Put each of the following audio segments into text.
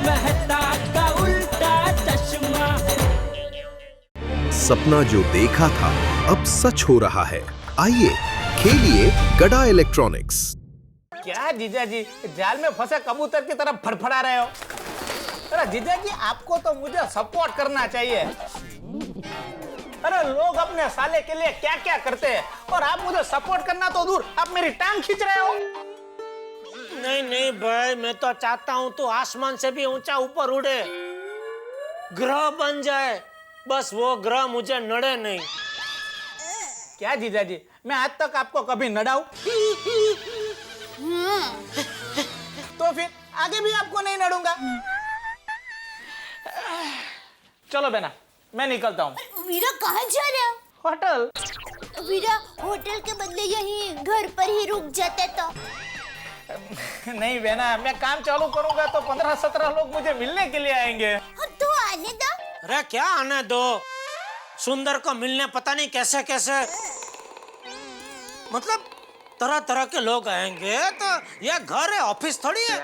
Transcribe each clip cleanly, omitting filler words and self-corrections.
मेहता का उल्टा चश्मा। सपना जो देखा था अब सच हो रहा है। आइए खेलिए गड़ा इलेक्ट्रॉनिक्स। क्या जीजा जी जाल में फंसे कबूतर की तरह फड़फड़ा रहे हो? अरे जीजा जी आपको तो मुझे सपोर्ट करना चाहिए। अरे लोग अपने साले के लिए क्या क्या करते हैं और आप मुझे सपोर्ट करना तो दूर, आप मेरी टांग खींच रहे हो। नहीं नहीं भाई, मैं तो चाहता हूँ तो आसमान से भी ऊंचा ऊपर उड़े, ग्रह बन जाए, बस वो ग्रह मुझे नड़े नहीं। क्या जीजा जी मैं आज तक आपको कभी नड़ाऊं? तो फिर आगे भी आपको नहीं नड़ूंगा। चलो बेना मैं निकलता हूँ। वीरा कहाँ जा रहा? होटल। वीरा होटल के बदले यहीं घर पर ही रुक जाते तो। नहीं बेना मैं काम चालू करूंगा तो 15-17 लोग मुझे मिलने के लिए आएंगे। तो आने दो। अरे क्या आने दो, सुंदर को मिलने पता नहीं कैसे कैसे, मतलब तरह तरह के लोग आएंगे, तो ये घर है ऑफिस थोड़ी है।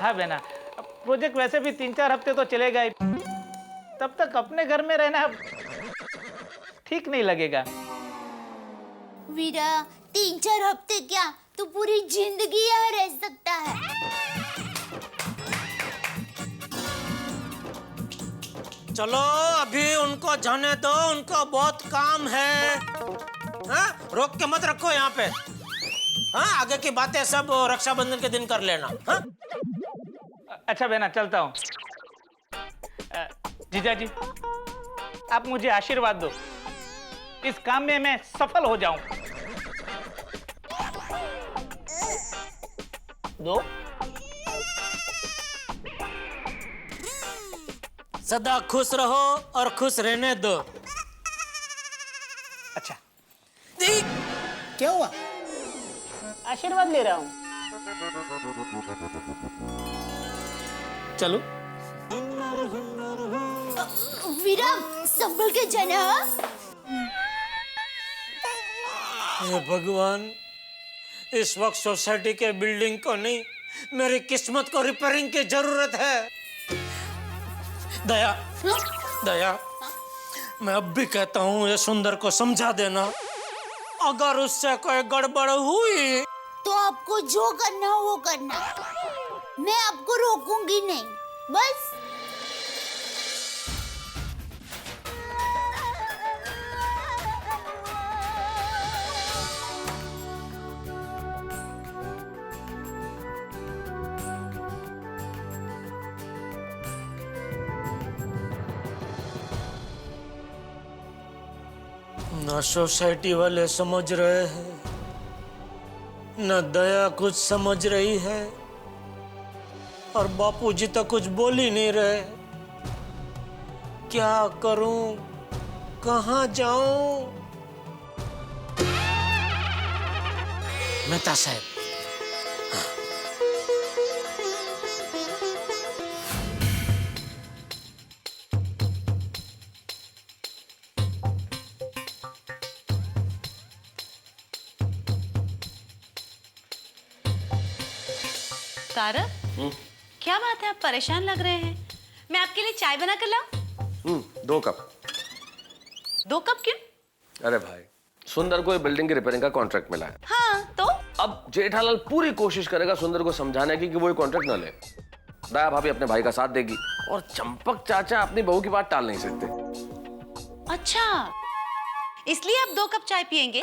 हाँ बेना प्रोजेक्ट वैसे भी 3-4 हफ्ते तो चलेगा ही, तब तक अपने घर में रहना ठीक नहीं लगेगा। वीरा 3-4 हफ्ते क्या, तू पूरी जिंदगी यहाँ रह सकता है। चलो अभी उनको जाने दो, उनको बहुत काम है। हाँ? रोक के मत रखो यहाँ पे। हाँ आगे की बातें सब रक्षाबंधन के दिन कर लेना। हाँ? अच्छा बेना चलता हूँ। जीजा जी आप मुझे आशीर्वाद दो, इस काम में मैं सफल हो जाऊं। दो। सदा खुश रहो और खुश रहने दो। अच्छा क्या हुआ? आशीर्वाद ले रहा हूँ। चलो वीरा संभल के जाना। हे भगवान, इस वक्त सोसाइटी के बिल्डिंग को नहीं, मेरी किस्मत को रिपेयरिंग की जरूरत है। दया दया, मैं अब भी कहता हूँ ये सुंदर को समझा देना, अगर उससे कोई गड़बड़ हुई तो आपको जो करना हो वो करना, मैं आपको रोकूंगी नहीं, बस। ना सोसाइटी वाले समझ रहे हैं, न दया कुछ समझ रही है, और बापूजी तो कुछ बोल ही नहीं रहे। क्या करूं, कहां जाऊं? मेहता साहब, तारक, क्या बात है, आप परेशान लग रहे हैं? मैं आपके लिए चाय बना कर लाऊं? 2 कप। 2 कप क्यों? अरे भाई, सुंदर को बिल्डिंग की रिपेयरिंग का कॉन्ट्रैक्ट मिला है। हाँ तो? अब जेठालाल पूरी कोशिश करेगा सुंदर को समझाने की कि वो ये कॉन्ट्रैक्ट न ले। दया भाभी अपने भाई का साथ देगी और चंपक चाचा अपनी बहू की बात टाल नहीं सकते। अच्छा, इसलिए आप 2 कप चाय पियेंगे?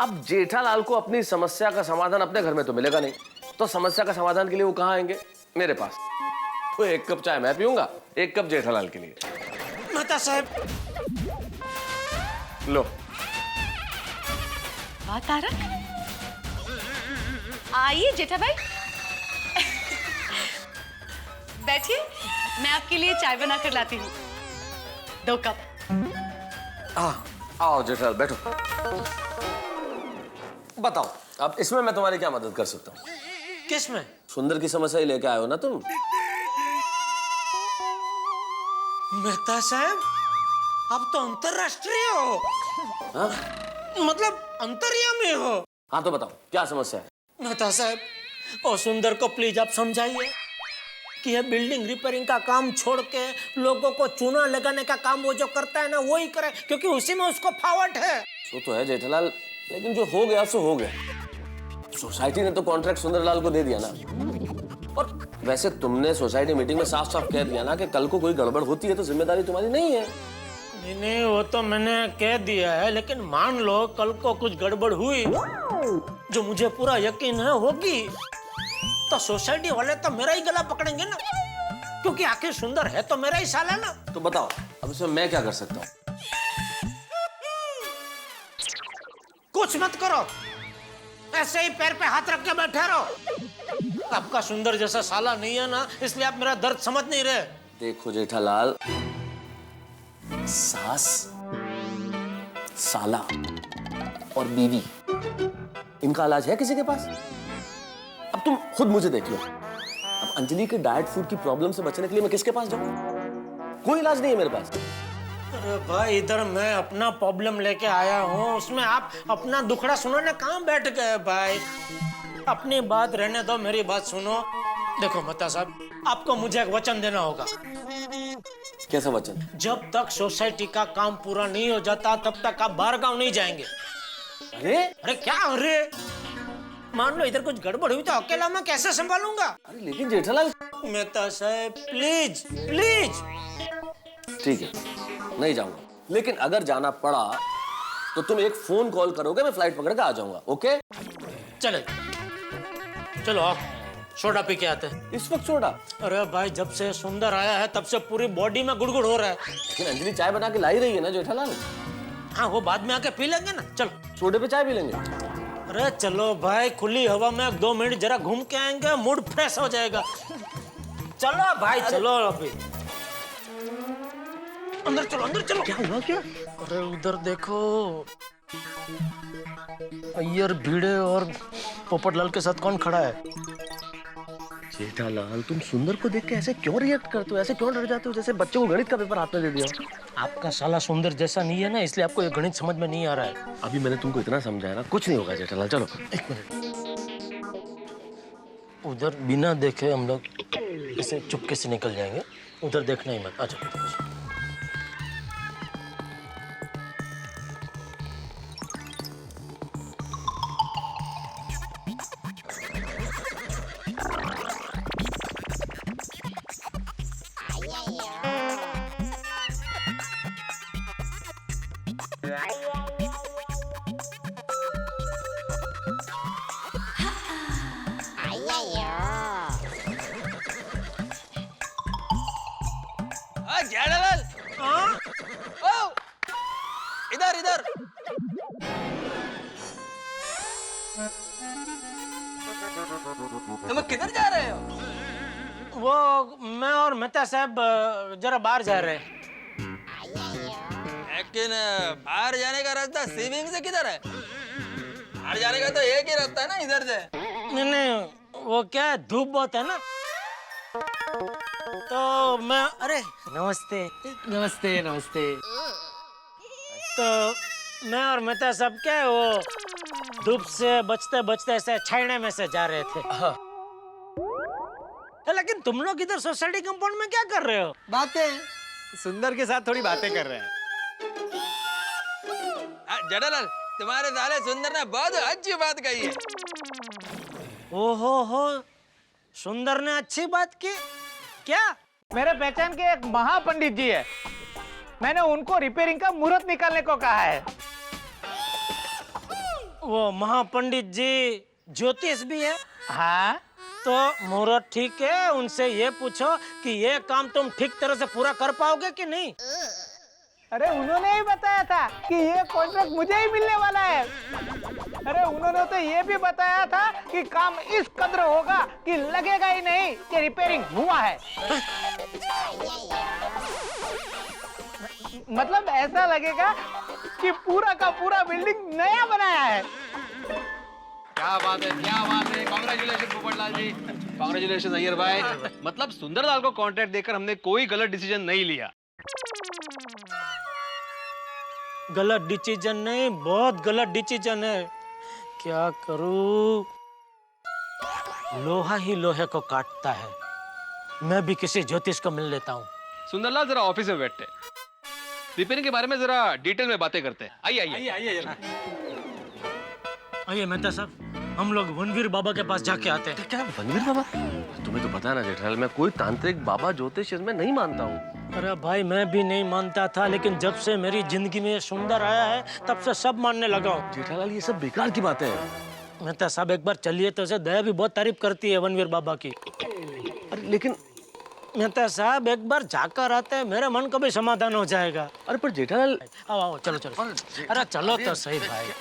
अब जेठालाल को अपनी समस्या का समाधान अपने घर में तो मिलेगा नहीं, तो समस्या का समाधान के लिए वो कहाँ आएंगे? मेरे पास। तो 1 कप चाय मैं पीऊंगा, 1 कप जेठालाल के लिए। मेहता साहब, लो। वाह तारक, आइए जेठा भाई, बैठिए, मैं आपके लिए चाय बना कर लाती हूँ। 2 कप। आओ जेठालाल बैठो। बताओ अब इसमें मैं तुम्हारी क्या मदद कर सकता हूँ? किसमें? सुंदर की समस्या ही लेके आए हो ना तुम। मेहता साहब, आप तो अंतरराष्ट्रीय हो। हाँ? मतलब अंतर्यामी हो। हाँ तो बताओ क्या समस्या है? मेहता साहब, और सुंदर को प्लीज आप समझाइए। कि ये बिल्डिंग रिपेयरिंग का काम छोड़ के लोगों को चूना लगाने का काम वो जो करता है ना वो ही करे, क्योंकि उसी में उसको फावट है। वो तो है जेठालाल, लेकिन जो हो गया सो हो गया। सोसाइटी ने तो कॉन्ट्रैक्ट सुंदरलाल को दे दिया ना। और वैसे तुमने सोसाइटी मीटिंग में साफ साफ कह दिया ना कि कल को कोई गड़बड़ होती है तो जिम्मेदारी तुम्हारी नहीं है। नहीं, वो तो मैंने कह दिया है, लेकिन मान लो कल को कुछ गड़बड़ हुई, जो मुझे पूरा यकीन है होगी, तो सोसाइटी वाले तो मेरा ही गला पकड़ेंगे ना, क्योंकि आखिर सुंदर है तो मेरा ही साला ना। तो बताओ अब इसमें मैं क्या कर सकता हूँ? कुछ मत करो, ऐसे ही पैर पे हाथ रख के बैठे रहो। आपका सुंदर जैसा साला नहीं है ना, इसलिए आप मेरा दर्द समझ नहीं रहे। देखो जेठालाल, सास, साला और बीवी, इनका इलाज है किसी के पास? अब तुम खुद मुझे देख लो। अब अंजलि के डाइट फूड की प्रॉब्लम से बचने के लिए मैं किसके पास जाऊं? कोई इलाज नहीं है मेरे पास। अरे भाई, इधर मैं अपना प्रॉब्लम लेके आया हूँ, उसमें आप अपना दुखड़ा सुनाने कहाँ बैठ गए भाई? अपनी बात रहने दो, मेरी बात सुनो। देखो मेहता साहब, आपको मुझे एक वचन देना होगा। कैसा वचन? जब तक सोसाइटी का काम पूरा नहीं हो जाता तब तक आप बाहर गाँव नहीं जाएंगे। अरे क्या अरे? मान लो इधर कुछ गड़बड़ हुई तो अकेला मैं कैसे संभालूंगा? अरे लेकिन जेठालाल। मेहता साहब प्लीज प्लीज। ठीक है, नहीं जाऊंगा, लेकिन अगर जाना पड़ा तो तुम एक फोन कॉल करोगे, मैं फ्लाइट पकड़ के आ जाऊंगा। ओके? चले, चलो आओ, सोडा पी के आते हैं। इस वक्त सोडा? अरे भाई, जब से सुंदर आया है तब से पूरी बॉडी में गुड़गुड़ हो रहा है। लेकिन अंजलि चाय बना के लाई रही है ना जेठालाल। हाँ, वो बाद में आके पी लेंगे ना। चलो, सोडे पे चाय पी लेंगे। अरे चलो भाई, खुली हवा में 2 मिनट जरा घूम के आएंगे, मूड फ्रेश हो जाएगा। चलो भाई, चलो अभी अंदर चलो, अंदर चलो। क्या हुआ क्या? अरे उधर देखो, अय्यर भिड़े और पोपटलाल के साथ कौन खड़ा है? जेठालाल, तुम सुंदर को देख के ऐसे क्यों रिएक्ट करते हो? ऐसे क्यों डर जाते हो जैसे बच्चे को गणित का पेपर हाथ में दे दिया? आपका साला सुंदर जैसा नहीं है ना, इसलिए आपको ये गणित समझ में नहीं आ रहा है। अभी मैंने तुमको इतना समझाया ना, कुछ नहीं होगा जेठालाल। चलो एक मिनट, उधर बिना देखे हम लोग इसे चुपके से निकल जाएंगे। उधर देखना ही मत। अच्छा, जेठालाल, ओ, इधर इधर। तुम किधर जा रहे हो? वो मैं और मेहता साहब जरा बाहर जा रहे हैं। लेकिन बाहर जाने का रास्ता स्विमिंग से किधर है? बाहर जाने का तो एक ही रास्ता है ना, इधर से। नहीं नहीं, वो क्या है, धूप बहुत है ना, तो मैं अरे नमस्ते नमस्ते नमस्ते। तो मैं और मेहता साहब क्या है, वो धूप से बचते बचते ऐसे छायने में से जा रहे थे। हाँ। लेकिन तुम लोग इधर सोसाइटी कंपाउंड में क्या कर रहे हो? बातें, सुंदर के साथ थोड़ी बातें कर रहे हैं। जेठालाल, तुम्हारे साले सुंदर ने बहुत अच्छी बात कही है। ओहो हो, सुंदर ने अच्छी बात की क्या? मेरे पहचान के एक महापंडित जी है, मैंने उनको रिपेयरिंग का मुहूर्त निकालने को कहा है। वो महापंडित जी ज्योतिष भी है? हाँ, तो मुहूर्त ठीक है, उनसे ये पूछो कि ये काम तुम ठीक तरह से पूरा कर पाओगे कि नहीं। अरे उन्होंने ही बताया था कि ये कॉन्ट्रैक्ट मुझे ही मिलने वाला है। अरे उन्होंने तो ये भी बताया था कि काम इस कदर होगा कि लगेगा ही नहीं कि रिपेयरिंग हुआ है। मतलब ऐसा लगेगा कि पूरा का पूरा बिल्डिंग नया बनाया है। क्या बात है, क्या बात है। कांग्रेचुलेशन पोपटलाल जी, कांग्रेचुलेशन अय्यर भाई। मतलब सुंदरलाल को कॉन्ट्रैक्ट देकर हमने कोई गलत डिसीजन नहीं लिया। गलत डिसीजन नहीं, बहुत गलत डिसीजन है। क्या करूं? लोहा ही लोहे को काटता है, मैं भी किसी ज्योतिष को मिल लेता हूँ। सुंदरलाल जरा ऑफिस में बैठते हैं, रिपेयरिंग के बारे में जरा डिटेल में बातें करते हैं। आइए आइए आइए जरा। आइए मेहता साहब, हम लोग वनवीर बाबा के पास जाके आते हैं। क्या वनवीर बाबा? तुम्हें तो पता है ना जेठालाल, मैं कोई तांत्रिक बाबा ज्योतिष इसमें नहीं मानता हूँ। अरे भाई मैं भी नहीं मानता था, लेकिन जब से मेरी जिंदगी में सुंदर आया है तब से सब मानने लगा हूँ। जेठालाल ये सब बेकार की बातें हैं। मेहता साहब एक बार चलिए तो उसे दया भी बहुत तारीफ करती है वनवीर बाबा की। अरे लेकिन मेहता साहब एक बार जाकर आते हैं, मेरे मन का भी समाधान हो जाएगा। अरे पर जेठालाल, आओ आओ चलो चलो। अरे चलो तो सही भाई।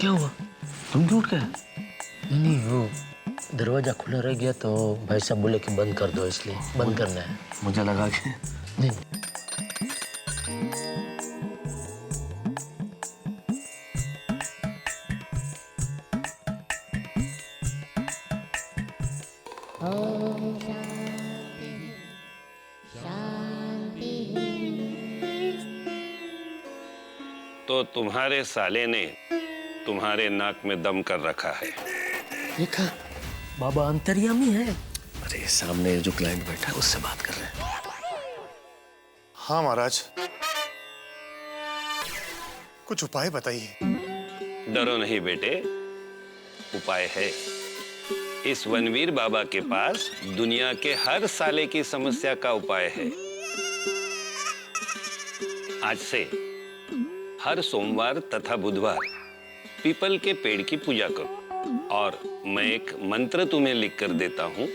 क्या हुआ? तुम क्यों उठ गए? नहीं वो दरवाजा खुला रह गया तो भाई साहब बोले कि बंद कर दो, इसलिए बंद करना है। मुझे लगा कि नहीं तो तुम्हारे साले ने तुम्हारे नाक में दम कर रखा है। देखा बाबा अंतर्यामी है। अरे सामने जो क्लाइंट बैठा है उससे बात कर रहे हैं। हाँ महाराज, कुछ उपाय बताइए। डरो नहीं बेटे, उपाय है। इस वनवीर बाबा के पास दुनिया के हर साले की समस्या का उपाय है। आज से हर सोमवार तथा बुधवार पीपल के पेड़ की पूजा करो और मैं एक मंत्र तुम्हें लिख कर देता हूं,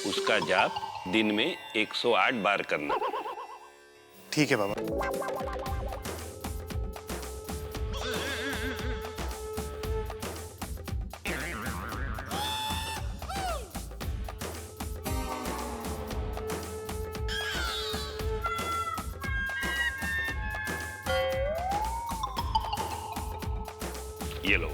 उसका जाप दिन में 108 बार करना। ठीक है बाबा। ये लो।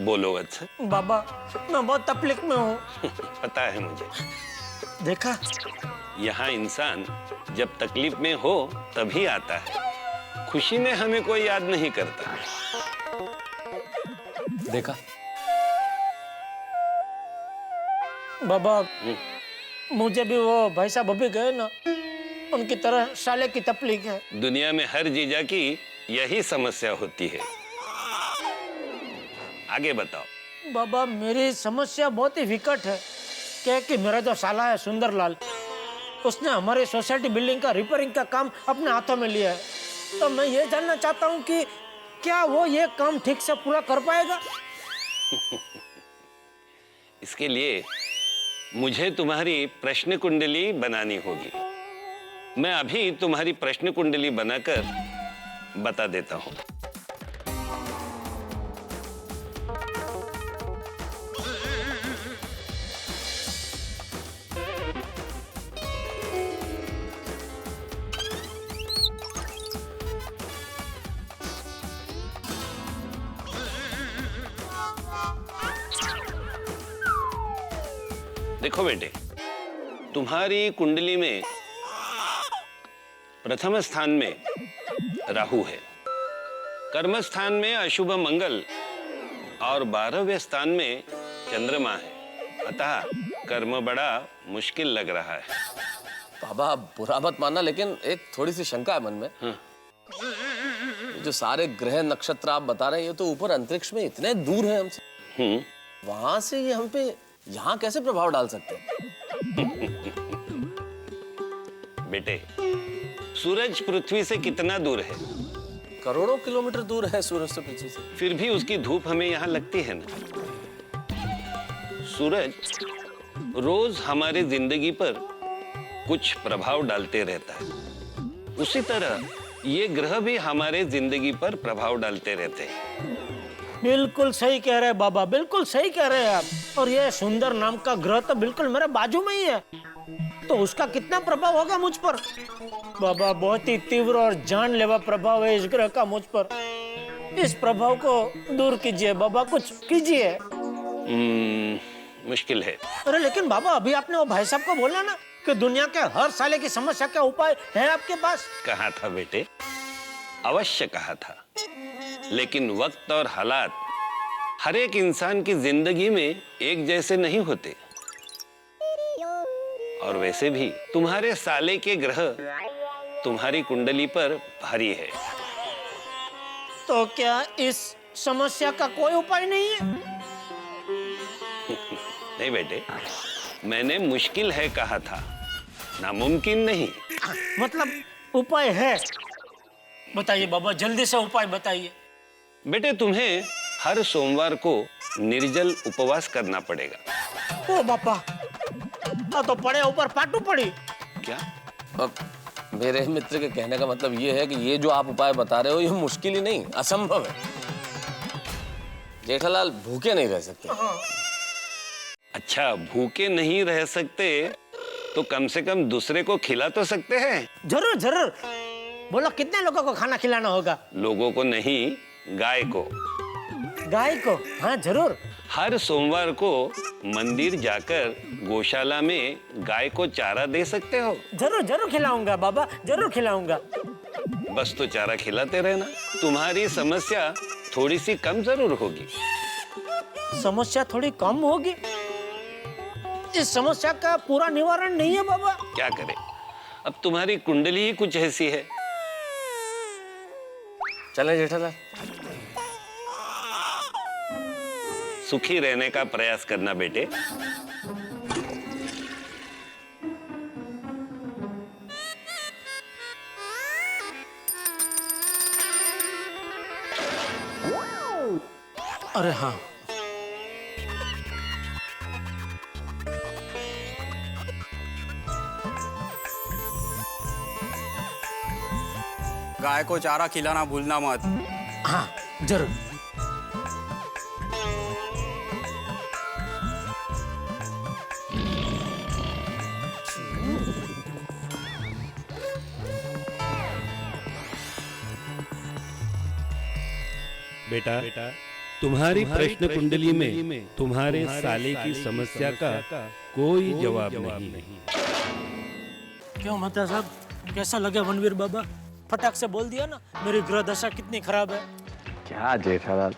बोलो अच्छा। बाबा मैं बहुत तकलीफ में हूँ। पता है मुझे। देखा यहाँ इंसान जब तकलीफ में हो तभी आता है, खुशी में हमें कोई याद नहीं करता। देखा बाबा, मुझे भी वो भाई साहब अभी गए ना, उनकी तरह साले की तकलीफ है। दुनिया में हर जीजा की यही समस्या होती है। आगे बताओ। बाबा मेरी समस्या बहुत ही विकट है। क्या कि मेरा जो साला है सुंदरलाल, उसने हमारी सोसाइटी बिल्डिंग का रिपेयरिंग का काम अपने हाथों में लिया है। तो मैं ये जानना चाहता हूँ कि क्या वो ये काम ठीक से पूरा कर पाएगा? इसके लिए मुझे तुम्हारी प्रश्न कुंडली बनानी होगी। मैं अभी तुम्हारी प्रश्न कुंडली बनाकर बता देता हूँ। देखो बेटे, तुम्हारी कुंडली में प्रथम स्थान में राहु है, कर्म स्थान में अशुभ मंगल और 12वें स्थान में चंद्रमा है। अतः कर्म बड़ा मुश्किल लग रहा है। बाबा बुरा मत मानना, लेकिन एक थोड़ी सी शंका है मन में। हाँ। ये जो सारे ग्रह नक्षत्र आप बता रहे हैं, ये तो ऊपर अंतरिक्ष में इतने दूर है हमसे, वहां से ये हम पे यहाँ कैसे प्रभाव डाल सकते हैं? बेटे, सूरज पृथ्वी से कितना दूर है? करोड़ों किलोमीटर दूर है सूरज से पृथ्वी से। फिर भी उसकी धूप हमें यहाँ लगती है ना। सूरज रोज हमारी जिंदगी पर कुछ प्रभाव डालते रहता है। उसी तरह ये ग्रह भी हमारे जिंदगी पर प्रभाव डालते रहते हैं। बिल्कुल सही कह रहे हैं बाबा, बिल्कुल सही कह रहे हैं आप। और ये सुंदर नाम का ग्रह तो बिल्कुल मेरे बाजू में ही है, तो उसका कितना प्रभाव होगा मुझ पर? बाबा बहुत ही तीव्र और जानलेवा प्रभाव है इस ग्रह का मुझ पर। इस प्रभाव को दूर कीजिए बाबा, कुछ कीजिए। मुश्किल है। अरे लेकिन बाबा, अभी आपने वो भाई साहब को बोला ना कि दुनिया के हर साले की समस्या का उपाय है आपके पास। कहा था बेटे, अवश्य कहा था, लेकिन वक्त और हालात हर एक इंसान की जिंदगी में एक जैसे नहीं होते। और वैसे भी तुम्हारे साले के ग्रह तुम्हारी कुंडली पर भारी है। तो क्या इस समस्या का कोई उपाय नहीं है? नहीं बेटे, मैंने मुश्किल है कहा था, नामुमकिन नहीं। मतलब उपाय है? बताइए बाबा, जल्दी से उपाय बताइए। बेटे, तुम्हें हर सोमवार को निर्जल उपवास करना पड़ेगा। ओ बापा, तो पड़े ऊपर पाटू पड़ी क्या? अब मेरे मित्र के कहने का मतलब ये है कि ये जो आप उपाय बता रहे हो ये मुश्किल ही नहीं, असंभव है। जेठालाल भूखे नहीं रह सकते। अच्छा, भूखे नहीं रह सकते तो कम से कम दूसरे को खिला तो सकते हैं। जरूर जरूर, बोलो कितने लोगों को खाना खिलाना होगा? लोगों को नहीं, गाय को। गाय को? हाँ जरूर। हर सोमवार को मंदिर जाकर गौशाला में गाय को चारा दे सकते हो। जरूर जरूर खिलाऊंगा बाबा, जरूर खिलाऊंगा। बस तो चारा खिलाते रहना, तुम्हारी समस्या थोड़ी सी कम जरूर होगी। समस्या थोड़ी कम होगी? इस समस्या का पूरा निवारण नहीं है बाबा। क्या करे, अब तुम्हारी कुंडली ही कुछ ऐसी है। चले जेठालाल। सुखी रहने का प्रयास करना बेटे। अरे हाँ, गाय को चारा खिलाना भूलना मत। हाँ जरूर। बेटा, तुम्हारी प्रश्न कुंडली में तुम्हारे साले की समस्या का कोई जवाब नहीं। क्यों मेहता साहब, कैसा लगे रणवीर बाबा? फटाक से बोल दिया ना मेरी ग्रह दशा कितनी खराब है। क्या जेठालाल,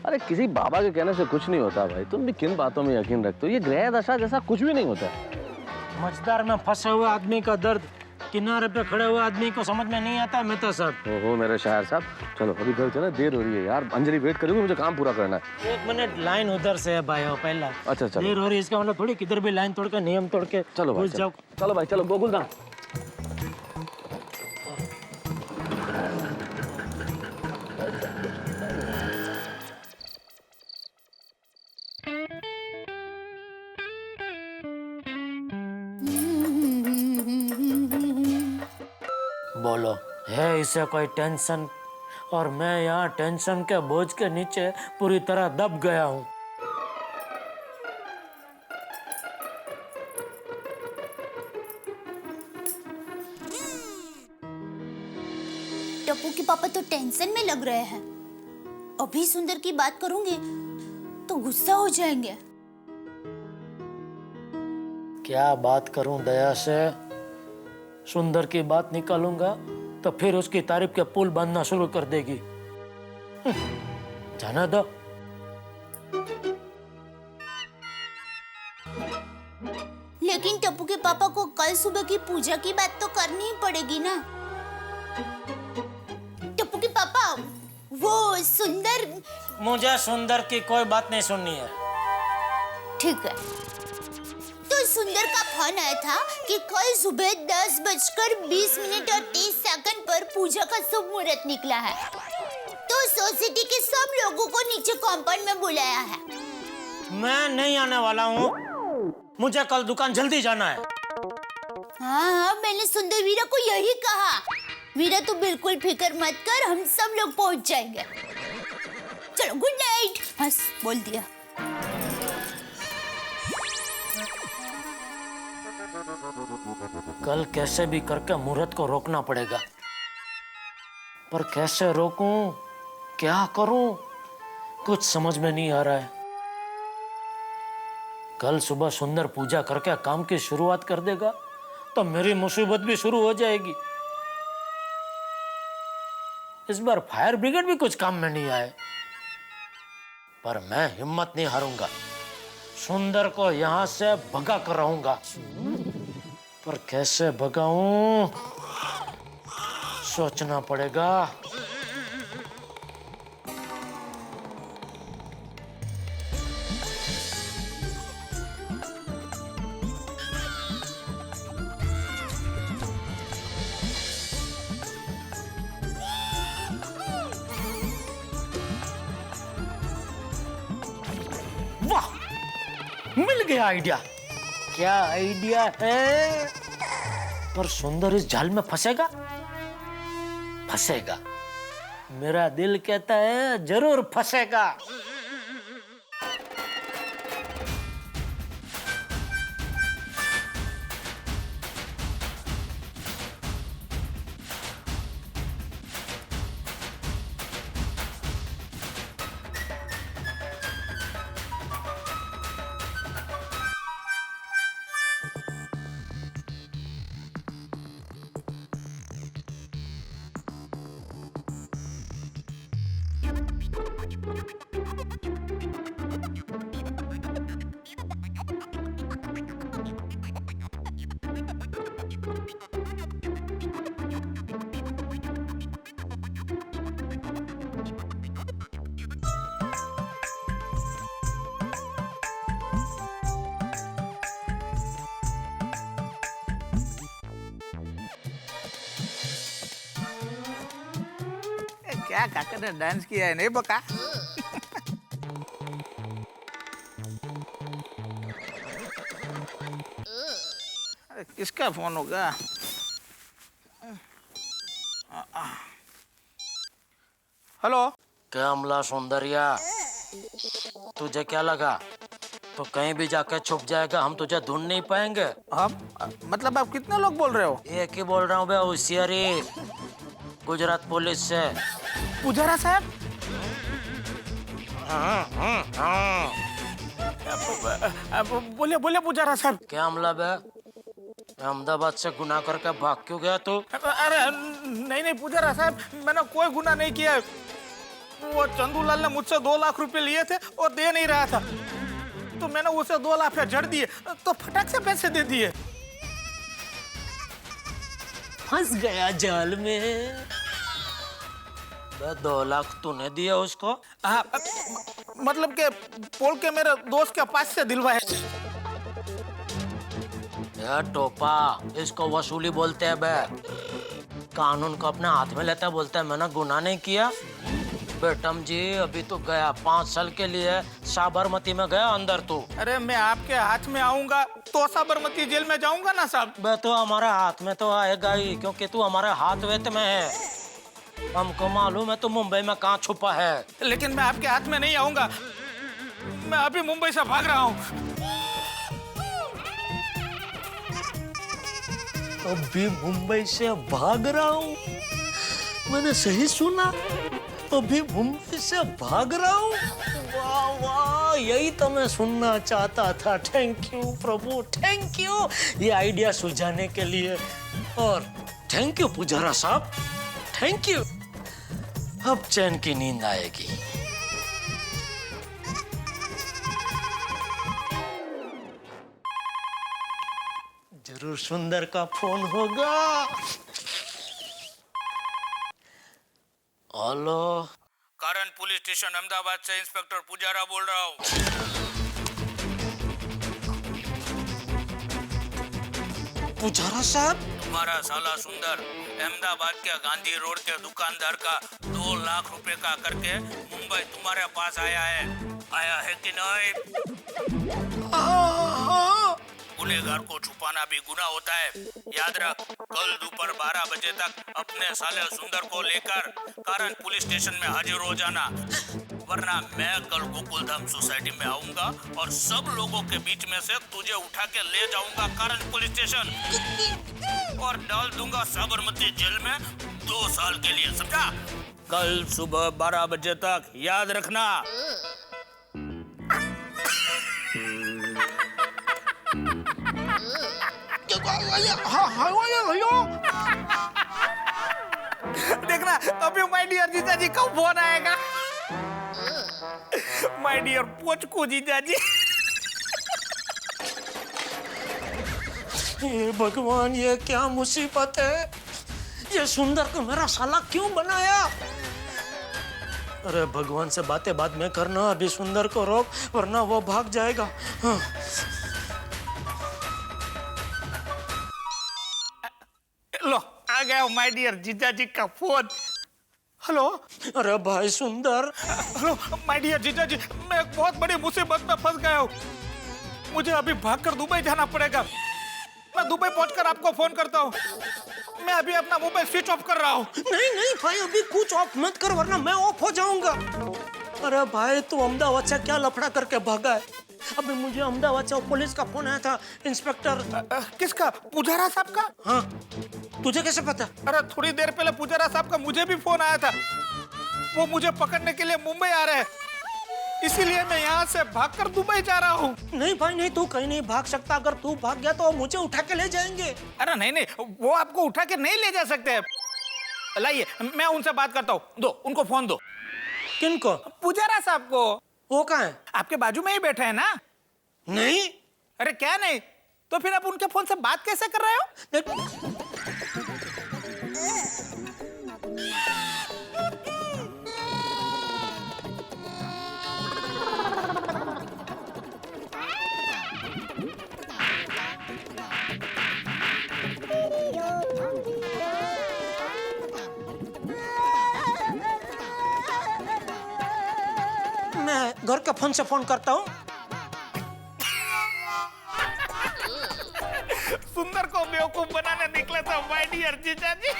अरे किसी बाबा के कहने से कुछ नहीं होता भाई। तुम भी किन बातों में यकीन रखते हो? ये ग्रह दशा जैसा कुछ भी नहीं होता। मझदार में फंसे हुए आदमी का दर्द किनारे पे खड़े हुए आदमी को समझ में नहीं आता मेहता साहब। ओहो मेरे शायर साहब, चलो अभी घर चले, देर हो रही है यार। अंजलि वेट करेगी, मुझे काम पूरा करना है। 1 मिनट, लाइन उधर से है भाई हो पहला। अच्छा चलो। देर हो रही है इसका मतलब थोड़ी किधर भी लाइन तोड़ के नियम तोड़ के चलो भाई, घुस जाओ। चलो भाई, चलो गोकुलधाम। बोलो, है इसे कोई टेंशन? और मैं यहाँ टेंशन के बोझ के नीचे पूरी तरह दब गया हूँ। टप्पू के पापा तो टेंशन में लग रहे हैं। अभी सुंदर की बात करूंगी तो गुस्सा हो जाएंगे। क्या बात करूं दया से? सुंदर की बात निकालूंगा तो फिर उसकी तारीफ के पुल बांधना शुरू कर देगी। जाना दो। लेकिन टप्पू के पापा को कल सुबह की पूजा की बात तो करनी ही पड़ेगी ना। टप्पू के पापा, वो सुंदर। मुझे सुंदर की कोई बात नहीं सुननी है। ठीक है, तो सुंदर का फोन आया था कि कल सुबह 10:20 और 30 पर पूजा का शुभ मुहूर्त निकला है, तो सोसाइटी के सब लोगों को नीचे कंपाउंड में बुलाया है। मैं नहीं आने वाला हूँ, मुझे कल दुकान जल्दी जाना है। हाँ, मैंने सुंदर वीरा को यही कहा। वीरा तू बिल्कुल फिक्र मत कर, हम सब लोग पहुंच जाएंगे। चलो गुड नाइट। बस बोल दिया। कल कैसे भी करके मुहूर्त को रोकना पड़ेगा, पर कैसे रोकूं, क्या करूं, कुछ समझ में नहीं आ रहा है। कल सुबह सुंदर पूजा करके काम की शुरुआत कर देगा तो मेरी मुसीबत भी शुरू हो जाएगी। इस बार फायर ब्रिगेड भी कुछ काम में नहीं आए, पर मैं हिम्मत नहीं हारूंगा। सुंदर को यहां से भगा कर रहूंगा, पर कैसे भगाऊं सोचना पड़ेगा। वाह, मिल गया आइडिया। क्या आइडिया है? पर सुंदर इस जाल में फंसेगा? फंसेगा, मेरा दिल कहता है जरूर फंसेगा। क्या काका ने डांस किया है, नहीं बका? अरे किसका फोन होगा? हेलो। क्या अमला सुंदरिया, तुझे क्या लगा तो कहीं भी जाकर छुप जाएगा, हम तुझे ढूंढ नहीं पाएंगे? हम मतलब आप कितने लोग बोल रहे हो? एक ही बोल रहा हूँ बे, होशियारी, गुजरात पुलिस से। पुजारा साहब? बोले बोले पुजारा साहब। क्या मामला बे? अहमदाबाद से गुनाह करके भाग क्यों गया तू? अरे नहीं नहीं पुजारा साहब, मैंने कोई गुनाह नहीं किया। वो चंदूलाल ने मुझसे 2 लाख रुपए लिए थे और दे नहीं रहा था, तो मैंने उसे 2 लाख झड़ दिए, तो फटाक से पैसे दे दिए। फंस गया जाल में। 2 लाख तूने दिया उसको? हाँ, मतलब के पोल के मेरे दोस्त के पास से दिलवाए। यार टोपा, इसको वसूली बोलते हैं बे। कानून को अपने हाथ में लेता बोलता है मैंने गुनाह नहीं किया। बेटम जी अभी तो गया 5 साल के लिए साबरमती में गया अंदर तू। अरे मैं आपके हाथ में आऊंगा तो साबरमती जेल में जाऊंगा ना साहब? बे तो हमारे हाथ में तो आएगा ही, क्योंकि तू हमारे हाथ वेत में है। हमको मालूम है तू मुंबई में कहाँ छुपा है। लेकिन मैं आपके हाथ में नहीं आऊंगा, मैं अभी मुंबई से भाग रहा हूँ। अभी मुंबई से भाग रहा हूँ? मैंने सही सुना? अभी मुंबई से भाग रहा हूँ? वाह वाह, यही तो मैं सुनना चाहता था। Thank you Prabhu, thank you ये आइडिया सुझाने के लिए, और थैंक यू पुजारा साहब, थैंक यू। अब चैन की नींद आएगी। जरूर सुंदर का फोन होगा। हेलो, कारण पुलिस स्टेशन अहमदाबाद से इंस्पेक्टर पुजारा बोल रहा हूँ। पुजारा साहब, तुम्हारा साला सुंदर अहमदाबाद के गांधी रोड के दुकानदार का 2 लाख रुपए का करके मुंबई तुम्हारे पास आया है कि नहीं? गुनहगार को छुपाना भी गुनाह होता है। याद रख, कल दोपहर 12 बजे तक अपने साले सुंदर को लेकर कारण पुलिस स्टेशन में हाजिर हो जाना, वरना मैं कल गोकुलधाम सोसाइटी में आऊंगा और सब लोगों के बीच में से तुझे उठा के ले जाऊंगा कारण पुलिस स्टेशन और डाल दूंगा साबरमती जेल में 2 साल के लिए, समझा? कल सुबह 12 बजे तक, याद रखना। देखना अभी माय डियर जीजा जी का फोन आएगा। माय डियर पोचको जीजा जी। ये भगवान, ये क्या मुसीबत है? ये सुंदर को मेरा साला क्यों बनाया? अरे भगवान से बातें बाद में करना, अभी सुंदर को रोक वरना वो भाग जाएगा। हाँ। लो आ गया माय डियर जीजा जी का फोन। हेलो। अरे भाई सुंदर। हेलो माय डियर जीजा जी, मैं एक बहुत बड़ी मुसीबत में फंस गया हूँ। मुझे अभी भागकर दुबई जाना पड़ेगा। मैं दुबई पहुंचकर आपको फोन करता हूँ। मैं अभी अपना मोबाइल स्विच ऑफ कर रहा हूँ। नहीं नहीं भाई, अभी कुछ ऑफ मत कर वरना मैं ऑफ हो जाऊंगा। अरे भाई, तू अहमदाबाद से क्या लफड़ा करके भागा है? अभी मुझे अहमदाबाद से पुलिस का फोन आया था, इंस्पेक्टर। किसका? पुजारा साहब का? हाँ, तुझे कैसे पता? अरे थोड़ी देर पहले पुजारा साहब का मुझे भी फोन आया था। वो मुझे पकड़ने के लिए मुंबई आ रहे हैं, इसीलिए मैं यहाँ से भागकर दुबई जा रहा हूँ। नहीं भाई नहीं, तू कहीं नहीं भाग सकता। अगर तू भाग गया तो मुझे उठा के ले जाएंगे। अरे नहीं नहीं, वो आपको उठा के नहीं ले जा सकते। लाइए, मैं उनसे बात करता हूँ। दो, उनको फोन दो। किनको? पुजारा साहब को। वो कहाँ है? आपके बाजू में ही बैठे हैं ना? नहीं। अरे क्या नहीं? तो फिर आप उनके फोन से बात कैसे कर रहे हो? मैं घर के फोन से फोन करता हूँ। सुंदर को बेवकूफ बनाने निकले तो माय डियर जीजा जी।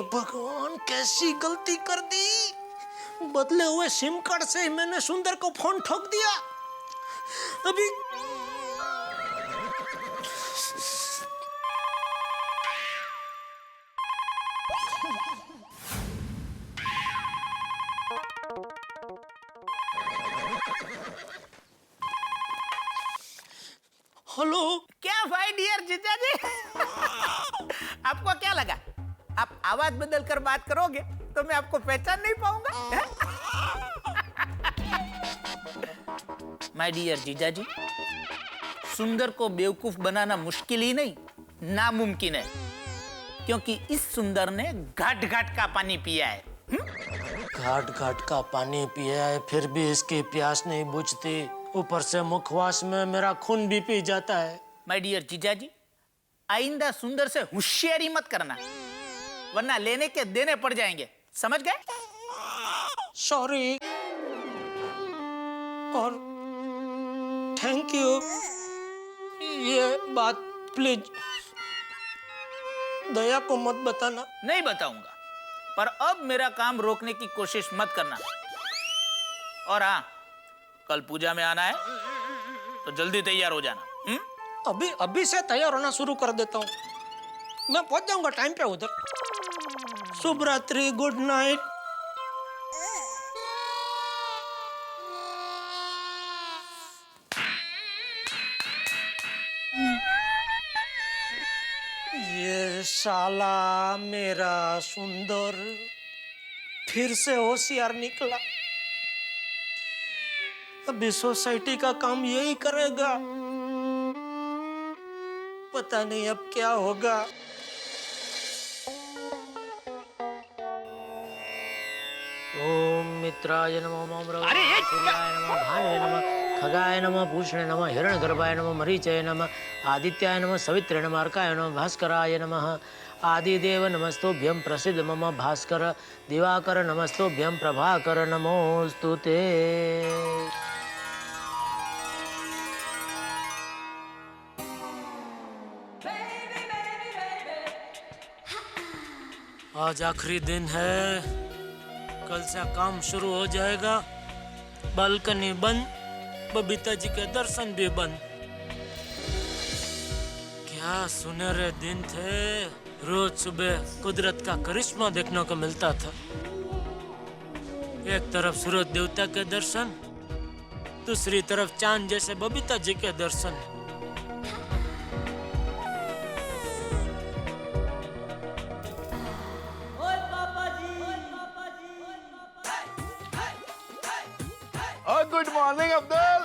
भगवान, कैसी गलती कर दी। बदले हुए सिम कार्ड से ही मैंने सुंदर को फोन ठोक दिया। अभी हेलो। क्या भाई डियर जीजा जी? आपको क्या लगा आप आवाज बदल कर बात करोगे तो मैं आपको पहचान नहीं पाऊंगा? माय डियर जीजा जी, सुंदर को बेवकूफ बनाना मुश्किल ही नहीं, नामुमकिन है, क्योंकि इस सुंदर ने घाट घाट का पानी पिया है। घाट घाट का पानी पिया है, फिर भी इसकी प्यास नहीं बुझती। ऊपर से मुखवास में मेरा खून भी पी जाता है। माय डियर जीजा जी, आइंदा सुंदर से होशियारी मत करना, वरना लेने के देने पड़ जाएंगे, समझ गए? सॉरी और थैंक यू। ये बात प्लीज दया को मत बताना। नहीं बताऊंगा, पर अब मेरा काम रोकने की कोशिश मत करना। और हाँ, कल पूजा में आना है तो जल्दी तैयार हो जाना। अभी से तैयार होना शुरू कर देता हूँ। मैं पहुंच जाऊंगा टाइम पे उधर। शुभ रात्रि, गुड नाइट। ये साला मेरा सुंदर फिर से होशियार निकला। अभी सोसाइटी का काम यही करेगा। पता नहीं अब क्या होगा। ओम मित्राय नमः, ओम सूर्याय नमः, भानुवे नमः, खगाय नमः, पूषणे नमः, हिरण्यगर्भाय नमः, मरीचये नमः, आदित्याय नमः, सवित्रे नमः, अर्काय नमः, भास्कराय नमः। आदिदेव नमस्तुभ्यं प्रसिद्ध मम भास्कर, दिवाकर नमस्तुभ्यं प्रभाकर, नमोस्तुते। आज आखिरी दिन है, कल से काम शुरू हो जाएगा। बालकनी बंद, बबीता जी के दर्शन भी बंद। क्या सुनहरे दिन थे। रोज सुबह कुदरत का करिश्मा देखने को मिलता था। एक तरफ सूरज देवता के दर्शन, दूसरी तरफ चांद जैसे बबीता जी के दर्शन। Good morning Abdul.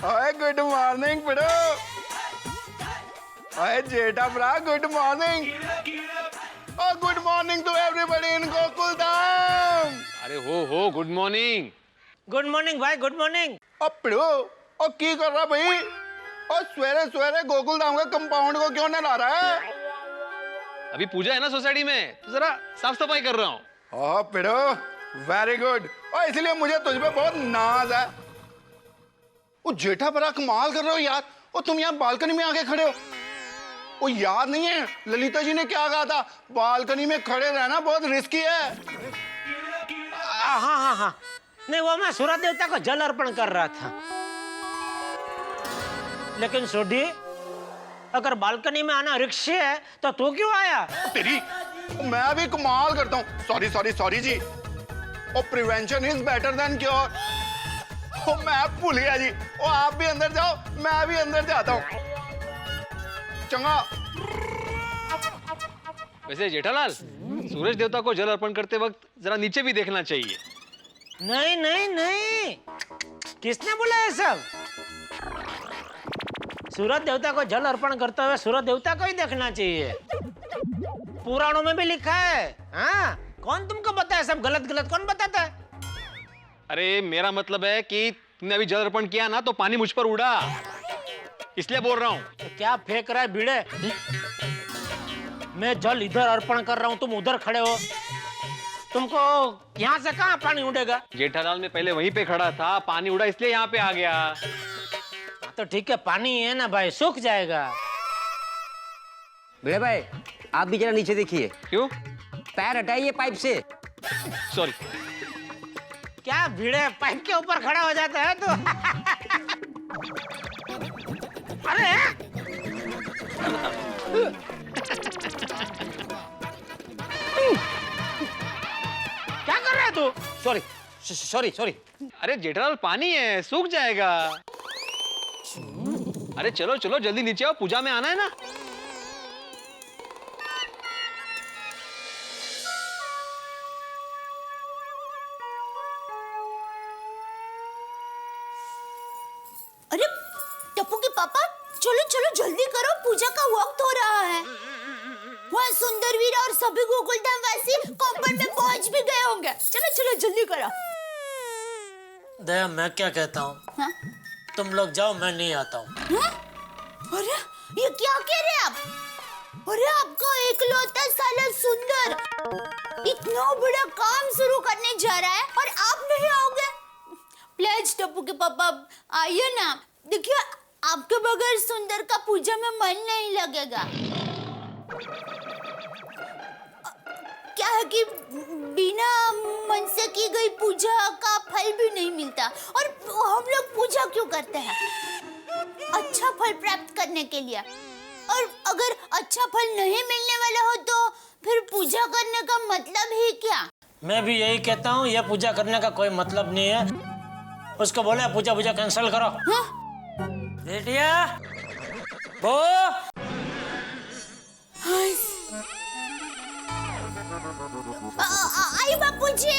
ओए गुड मॉर्निंग पिड़ो। ओए जेठा भरा गुड मॉर्निंग। और good morning to everybody in Gokul Dham. अरे हो गुड मॉर्निंग। गुड मॉर्निंग भाई, गुड मॉर्निंग। अब पिड़ो और की कर रहा भाई? और सवेरे सवेरे गोकुल धाम का कंपाउंड को क्यों नहला रहा है? अभी पूजा है ना सोसाइटी में, तो जरा साफ सफाई कर रहा हूँ। ओह पिड़ो वेरी गुड। और इसलिए मुझे तुझ पे बहुत नाज है। वो जेठा बड़ा कमाल कर रहे हो यार। और तुम यहाँ बालकनी में आके खड़े हो। वो याद नहीं है ललिता जी ने क्या कहा था? बालकनी में खड़े रहना बहुत रिस्की है। हाँ। नहीं, वो मैं सूरज देवता को जल अर्पण कर रहा था। लेकिन सोडी, अगर बालकनी में आना रिक्शे है तो तू क्यों आया? तेरी मैं भी कमाल करता हूँ। सॉरी जी। और prevention is better than cure. ओ मैं भूल गया जी। ओ आप भी अंदर जाओ, मैं भी अंदर जाता हूँ। चंगा। वैसे जेठालाल, सूरज देवता को जल अर्पण करते वक्त जरा नीचे भी देखना चाहिए। नहीं, किसने बोला ये सब? सूरज देवता को जल अर्पण करते हुए सूरज देवता को ही देखना चाहिए। पुराणों में भी लिखा है। हाँ, कौन तुमको बताया सब गलत कौन बताता है? अरे मेरा मतलब है कि तुमने अभी जल अर्पण किया ना, तो पानी मुझ पर उड़ा, इसलिए बोल रहा हूँ। तो क्या फेंक रहा है बीड़े? मैं जल इधर अर्पण कर रहा हूँ, तुम उधर खड़े हो। तुमको यहाँ से कहाँ पानी उड़ेगा? जेठालाल में पहले वहीं पे खड़ा था, पानी उड़ा इसलिए यहाँ पे आ गया। तो ठीक है, पानी है ना भाई, सूख जाएगा। भैया भाई, आप भी जरा नीचे देखिए। क्यों? पैर हटाइए पाइप से। सॉरी। क्या भिड़े पाइप के ऊपर खड़ा हो जाता है तो? अरे क्या कर रहा है तू? सॉरी। अरे जेठालाल, पानी है, सूख जाएगा। अरे चलो जल्दी नीचे आओ, पूजा में आना है ना। अरे टप्पू के पापा, चलो जल्दी करो, पूजा का वक्त हो रहा है। वहाँ सुंदरवीर और सभी गोकुलधाम वासी कंपाउंड में पहुंच भी गए होंगे। चलो जल्दी करो। दया, मैं क्या कहता हूँ? हाँ? तुम लोग जाओ, मैं नहीं आता हूँ। अरे ये क्या कह रहे हैं आप? अरे आपका एकलौता साला सुंदर इतना बड़ा काम शुरू करने जा रहा है और आप नहीं आओगे? प्लीज टप्पू के पापा आइए ना। देखिए, आपके बगैर सुंदर का पूजा में मन नहीं लगेगा। क्या है कि बिना मन से की गई पूजा का फल भी नहीं मिलता। और हम लोग पूजा क्यों करते हैं? अच्छा फल प्राप्त करने के लिए। और अगर अच्छा फल नहीं मिलने वाला हो तो फिर पूजा करने का मतलब ही क्या? मैं भी यही कहता हूँ, यह पूजा करने का कोई मतलब नहीं है। उसको बोले पूजा पूजा कैंसिल करो। बेटिया वो आई बापूजी,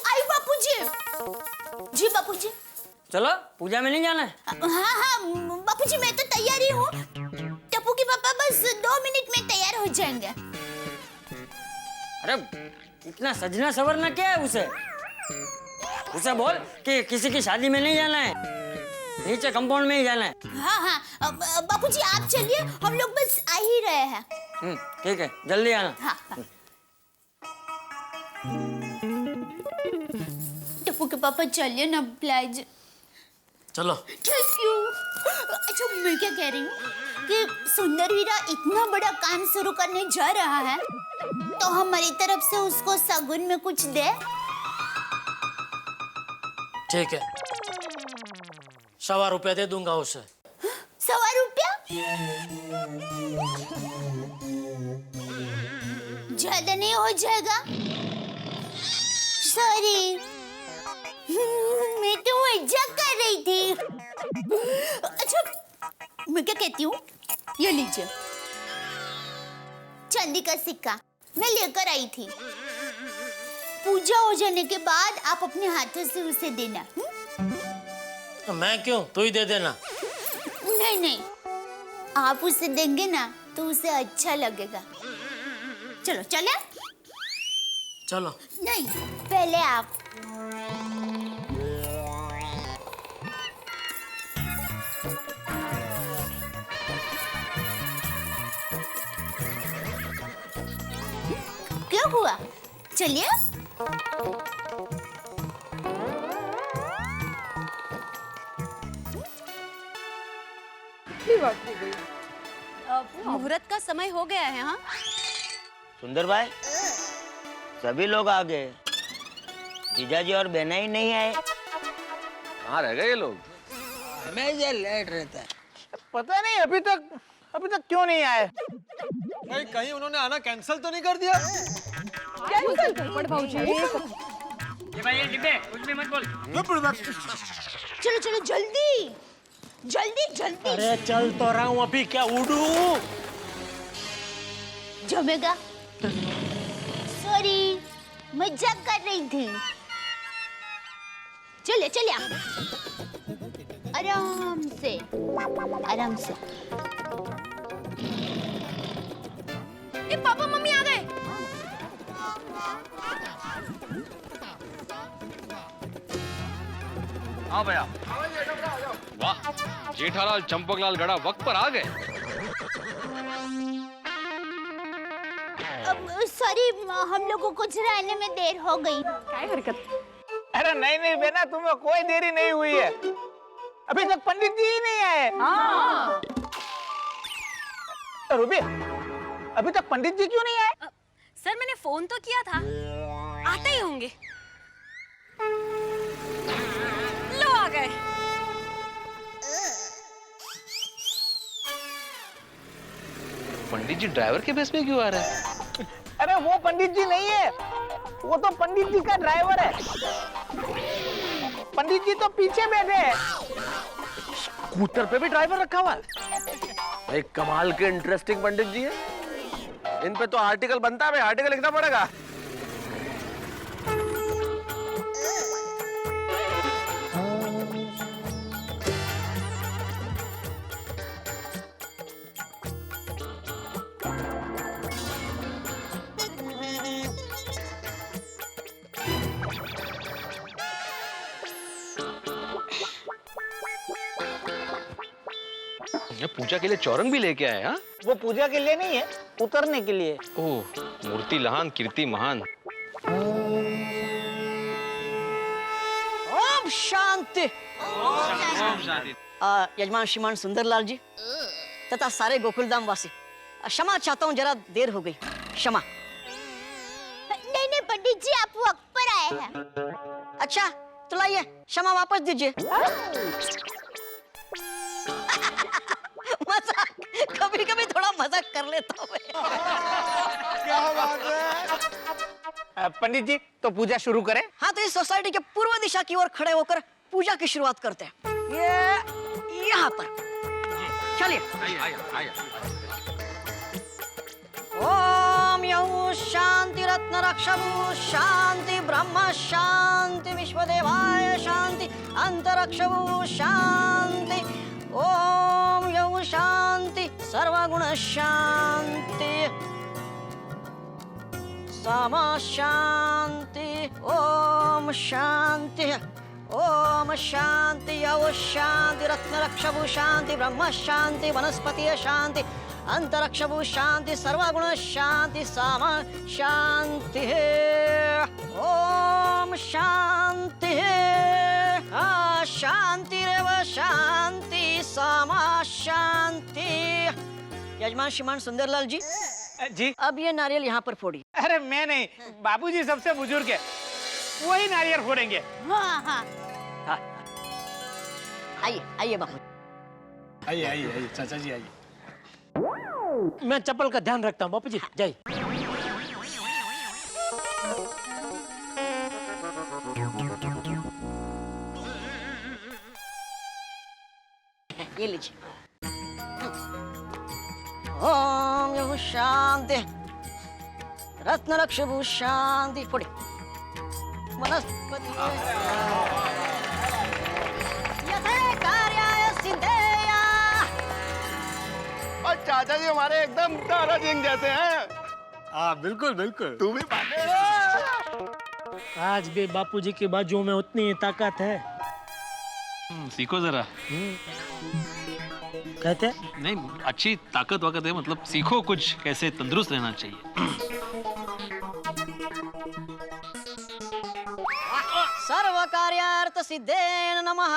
आई बापूजी। जी बापूजी। चलो पूजा में नहीं जाना है? हाँ बापूजी, मैं तो तैयार ही हूँ। टप्पू के पापा बस 2 मिनट में तैयार हो जाएंगे। अरे इतना सजना सवरना क्या है उसे? उसे बोल कि किसी की शादी में नहीं जाना है, नीचे कंपाउंड में ही जाना है। हाँ बापूजी आप चलिए, हम लोग बस आ ही रहे हैं। ठीक है, जल्दी आना। हाँ। टप्पू के पापा चलिए ना प्लीज। चलो। Thank you. अच्छा मैं क्या कह रही हूँ कि सुंदर हीरा इतना बड़ा काम शुरू करने जा रहा है, तो हमारी तरफ से उसको सगुन में कुछ दे। ठीक है, 100 रुपया दे दूंगा उसे। 100 रुपया? ज्यादा नहीं हो जाएगा? सॉरी, मैं तो मजाक कर रही थी। अच्छा मैं क्या कहती हूँ, ये लीजिए चांदी का सिक्का, मैं लेकर आई थी। पूजा हो जाने के बाद आप अपने हाथों से उसे देना। मैं क्यों, तू ही दे देना। नहीं, आप उसे देंगे ना तो उसे अच्छा लगेगा। चलो चले। चलो। नहीं, पहले आप। क्या हुआ? चलिए। मुहूर्त का समय हो गया है। हाँ सुंदर भाई, सभी लोग आ गए, जीजाजी और बहना ही नहीं आए। कहाँ रह गए ये लोग? हमेशा लेट रहता है। पता नहीं अभी तक क्यों नहीं आए। नहीं, कहीं उन्होंने आना कैंसिल तो नहीं कर दिया? ये भाई ये डिब्बे कुछ भी मत बोल। चलो चलो जल्दी जल्दी जल्दी। अरे चल तो रहा हूँ अभी, क्या उड़ू? जमेगा। सॉरी, मजाक कर रही थी। चलिए चलिए, आराम से आराम से। ये पापा मम्मी आ गए। हाँ भैया। वाह, जेठालाल चंपकलाल गड़ा वक्त पर आ गए। सॉरी, हम लोगों को कुछ रहने में देर हो गई। क्या हरकत? अरे नहीं बेना, तुम्हें कोई देरी नहीं हुई है। अभी तक पंडित जी ही नहीं आए। हाँ। रूबी, अभी तक पंडित जी क्यों नहीं आए? सर मैंने फोन तो किया था, आते ही होंगे। लो आ गए। पंडित जी ड्राइवर के बेस में क्यों आ रहा है? अरे वो पंडित जी नहीं है, वो तो पंडित जी का ड्राइवर है। पंडित जी तो पीछे बैठे हैं। स्कूटर पे भी ड्राइवर रखा हुआ है? एक कमाल के इंटरेस्टिंग पंडित जी है। इन पे तो आर्टिकल बनता है, आर्टिकल लिखना पड़ेगा। पूजा के लिए चौरंग भी लेके आए? हाँ, वो पूजा के लिए नहीं है, उतरने के लिए। ओह, मूर्ति लहान कीर्ति महान। ओम शांति। यजमान श्रीमान सुंदरलाल जी तथा सारे गोकुलधाम वासी, क्षमा चाहता हूँ, जरा देर हो गई, क्षमा। नहीं पंडित जी, आप वक्त पर आए हैं। अच्छा तो लाइए, क्षमा वापस दीजिए। मजाक, कभी कभी थोड़ा मजाक कर लेता हूँ क्या बात है। पंडित जी तो पूजा शुरू करें। हाँ तो इस सोसाइटी के पूर्व दिशा की ओर खड़े होकर पूजा की शुरुआत करते हैं। ये यहाँ पर चलिए। ओम यहू शांति रत्न रक्षभु शांति ब्रह्म शांति विश्वदेवाय शांति अंतरक्षभु शांति ओम यहू शांति सर्वगुण शांति सम शांति ओम शांति यौ शांति रत्न रक्षभु शांति ब्रह्म शांति वनस्पति शांति अंतरक्षभु शांति सर्वगुण शांति सम शांति ओम शांति शांतिरेव शांति सम शांति। यजमान श्रीमान सुंदरलाल जी अब ये नारियल यहाँ पर फोड़ी। अरे मैं नहीं, बाबूजी सबसे बुजुर्ग है, वही नारियल फोड़ेंगे। हाँ हाँ आइए आइए बाबू। आइए आइए आइए चाचा जी आइए। मैं चप्पल का ध्यान रखता हूँ बापू जी। जय। ये लीजिए। ओम यहू शांति रत्न रक्षभु शांति फोड़े वनस्पति कार्याय सिद्धेया। और चाचा जी हमारे एकदम तारा सिंह जैसे हैं। हाँ बिल्कुल बिल्कुल। तू भी आज भी बापूजी की बाजू में उतनी ही ताकत है। सीखो जरा। कहते नहीं अच्छी ताकत वाकत है, मतलब सीखो कुछ कैसे तंदुरुस्त रहना चाहिए। सर्व कार्यार्थ सिद्धेन नमः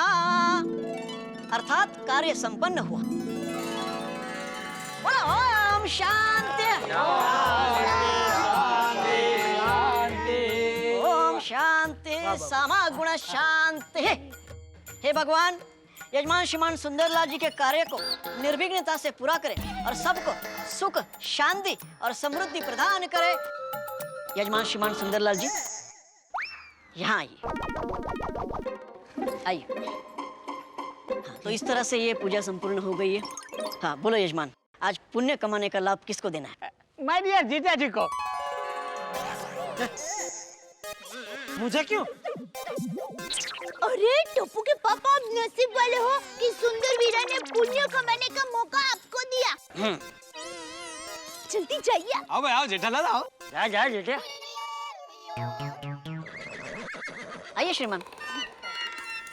अर्थात कार्य संपन्न हुआ। बोलो ओम शांति ओम शांति समागुण शांति। हे भगवान यजमान श्रीमान सुंदरलाल जी के कार्य को निर्विघ्नता से पूरा करें और सबको सुख शांति और समृद्धि प्रदान करें। यजमान श्रीमान सुंदरलाल जी यहाँ आइए आइए। हाँ, तो इस तरह से ये पूजा संपूर्ण हो गई है। हाँ बोलो यजमान, आज पुण्य कमाने का लाभ किसको देना है? माय डियर जीजा जी को। मुझे क्यों? अरे टप्पू के पापा, आप नसीब वाले हो कि सुंदर वीरा ने पुण्य कमाने का मौका आपको दिया। जल्दी जाइए। आओ भाई आओ जेठालाल आओ। जा जेठा। आइए श्रीमान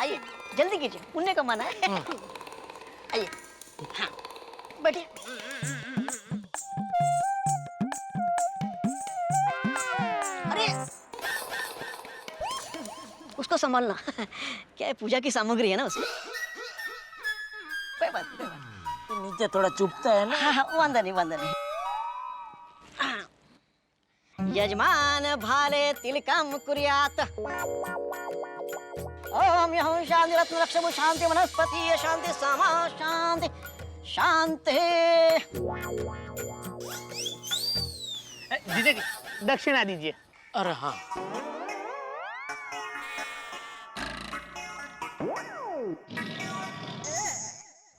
आइए, जल्दी कीजिए, पुण्य कमाना है। आइए हाँ बैठिए। अरे उसको संभालना। क्या है, पूजा की सामग्री है ना उसमें। कोई बात नहीं। नीचे थोड़ा चुभता है ना। हाँ वांदा नहीं वांदा नहीं। यजमान भाले तिलकम कुर्यात। ओम यहू शांति रत्न रक्षभु शांति वनस्पति शांति समा शांति शांति। जीजा जी दक्षिणा दीजिए। अरे हाँ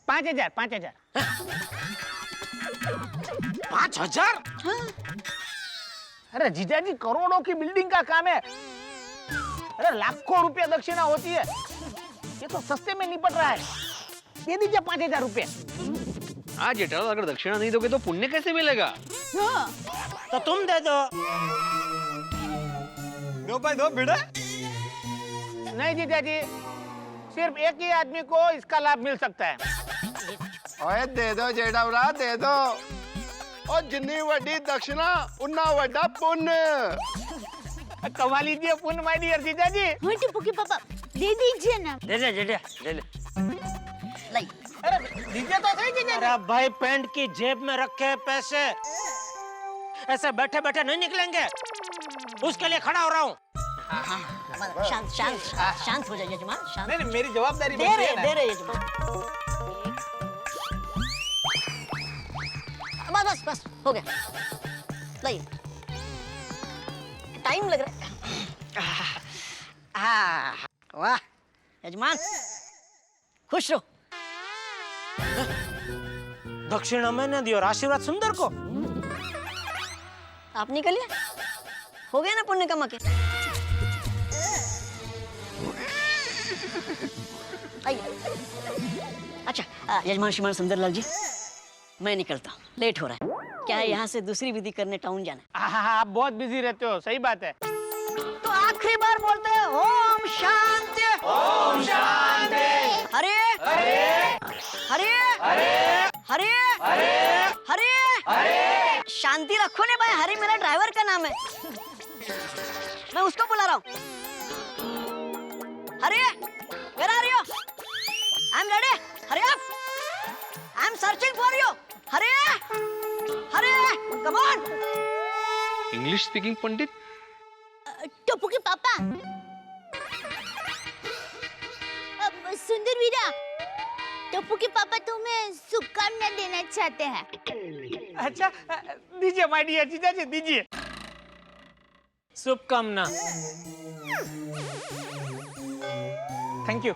5,000 5,000? अरे जीजा जी करोड़ों की बिल्डिंग का काम है। अरे लाखों रुपया दक्षिणा होती है, ये तो सस्ते में निपट रहा है। दे दीजिए 5,000 रुपये। हाँ जेठालाल, अगर दक्षिणा नहीं दोगे तो पुण्य कैसे मिलेगा? तो तुम दे दो। दो भाई दो बेटा। नहीं जीजा जी, सिर्फ एक ही आदमी को इसका लाभ मिल सकता है। ओए दे दो जेठावरा दे दो। और जितनी वड्डी दक्षिणा उतना वड्डा पुण्य। कमा लीजिए पुण्य माय डियर जीजा जी। टप्पू के पापा दे दीजिए ना। दे दे दे ले। अरे दीजिए तो सही जीजा जी। अरे भाई पैंट की जेब में रखे पैसे ऐसे बैठे बैठे नहीं निकलेंगे, उसके लिए खड़ा हो रहा हूँ। शांत शांत शांत हो जाइए यजमान, शांत। नहीं मेरी जवाबदारी दे रहे यजमान। बस बस बस हो गया, लाइए, टाइम लग रहा है। वाह यजमान, खुश रहो। दक्षिणा मैंने दी और आशीर्वाद सुंदर को। आप निकलिए, हो गया ना पुण्य कमा के। आइए। अच्छा यजमान श्रीमान सुंदरलाल जी, मैं निकलता हूँ, लेट हो रहा है। क्या है, यहाँ से दूसरी विधि करने टाउन जाना है। आप बहुत बिजी रहते हो, सही बात है। तो आखिरी बार बोलते हैं ओम शांति। ओम शांति। हरे हरे हरे हरे हरे हरे हरे हरे। शांति रखो ने भाई, हरे मेरा ड्राइवर का नाम है, मैं उसको बुला रहा हूँ। हरे, where are you? I'm ready. Hurry up. I'm searching for you. Hurry, hurry, come on. English speaking pandit? Tapu के पापा, सुंदर वीरा, टप्पू के पापा तुम्हें शुभकामना देना चाहते हैं। अच्छा दीजिए माय डियर जीजा जी, दीजिए। शुभकामना। Thank you.